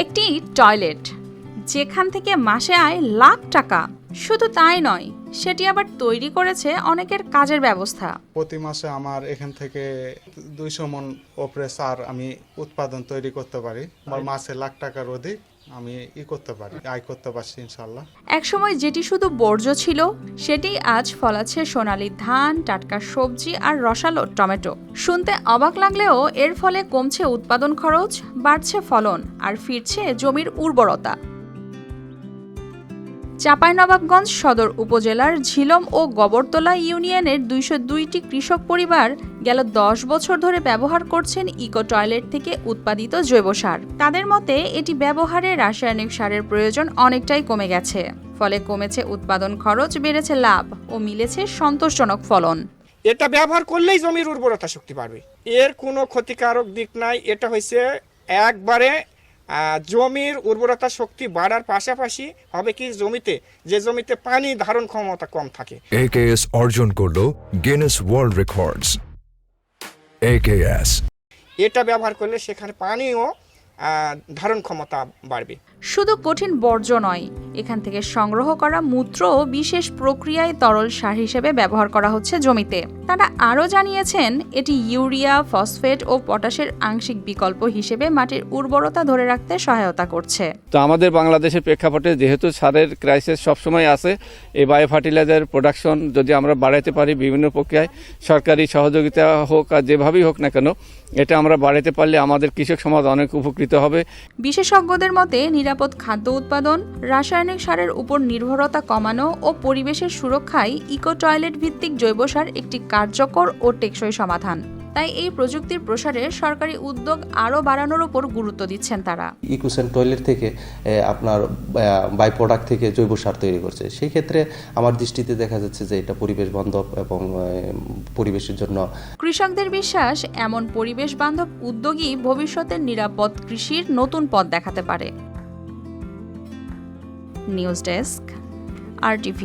একটি টয়লেট যেখান থেকে মাসে আয় লাখ টাকা, শুধু তাই নয়, সেটি আবার তৈরি করেছে অনেকের কাজের ব্যবস্থা। প্রতি মাসে আমার এখান থেকে 200 মণ ওপরে সার আমি উৎপাদন তৈরি করতে পারি। আমার মাসে লাখ টাকার অধিক আমি করতে পারি, আয় করতে পারছি ইনশাল্লাহ। একসময় যেটি শুধু বর্জ্য ছিল, সেটি আজ ফলাচ্ছে সোনালী ধান, টাটকা সবজি আর রসালো টমেটো। শুনতে অবাক লাগলেও এর ফলে কমছে উৎপাদন খরচ, বাড়ছে ফলন আর ফিরছে জমির উর্বরতা। চাঁপাইনবাবগঞ্জ সদর উপজেলার ঝিলম ও গবরতলা ইউনিয়নের 202টি কৃষক পরিবার গেল 10 বছর ধরে ব্যবহার করছেন ইকো টয়লেট থেকে উৎপাদিত জৈব সার। তাদের মতে এটি ব্যবহারে রাসায়নিক সারের প্রয়োজন অনেকটাই কমে গেছে, ফলে কমেছে উৎপাদন খরচ, বেড়েছে লাভ ও মিলেছে সন্তোষজনক ফলন। এটা ব্যবহার করলেই জমির উর্বরতা শক্তি বাড়বে, এর কোনো ক্ষতিকারক দিক নাই। এটা হচ্ছে একবারে জমির উর্বরতা শক্তি বাড়ার পাশাপাশি হবে কি, যে জমিতে পানি ধারণ ক্ষমতা কম থাকে। AKS অর্জন করলো গিনেস ওয়ার্ল্ড রেকর্ডস। AKS এটা ব্যবহার করলে সেখানে পানিও ধারণ ক্ষমতা বাড়বে। শুধু কঠিন বর্জ্য নয়, এখান থেকে সংগ্রহ করা মূত্র বিশেষ প্রক্রিয়ায় তরল সার হিসেবে ব্যবহার করা হচ্ছে জমিতে। তারা আরও জানিয়েছেন এটি ইউরিয়া, ফসফেট ও পটাশের আংশিক বিকল্প হিসেবে মাটির উর্বরতা ধরে রাখতে সহায়তা করছে। তো আমাদের বাংলাদেশের প্রেক্ষাপটে যেহেতু সারের ক্রাইসিস সবসময় আছে, এই বায়ো ফার্টিলাইজার প্রোডাকশন যদি আমরা বাড়াইতে পারি বিভিন্ন প্রক্রিয়ায়, সরকারি সহযোগিতা হোক আর যেভাবেই হোক না কেন, এটা আমরা বাড়াইতে পারলে আমাদের কৃষক সমাজ অনেক উপকৃত হবে। বিশেষজ্ঞদের মতে নিরাপদ খাদ্য উৎপাদন, রাসায়নিক সারের উপর নির্ভরতা কমানো ও পরিবেশের সুরক্ষায় ইকো টয়লেট ভিত্তিক জৈব সার একটি কার্যকর ও টেকসই সমাধান। তাই এই প্রযুক্তির প্রসারে সরকারি উদ্যোগ আরও বাড়ানোর উপর গুরুত্ব দিচ্ছেন তারা। ইকোসেন টয়লেট থেকে আপনার বাই প্রোডাক্ট থেকে জৈব সার তৈরি করছে, সেই ক্ষেত্রে আমার দৃষ্টিতে দেখা যাচ্ছে যে এটা পরিবেশ বান্ধব এবং পরিবেশের জন্য। কৃষকদের বিশ্বাস, এমন পরিবেশ বান্ধব উদ্যোগই ভবিষ্যতের নিরাপদ কৃষির নতুন পথ দেখাতে পারে। News desk, RTV।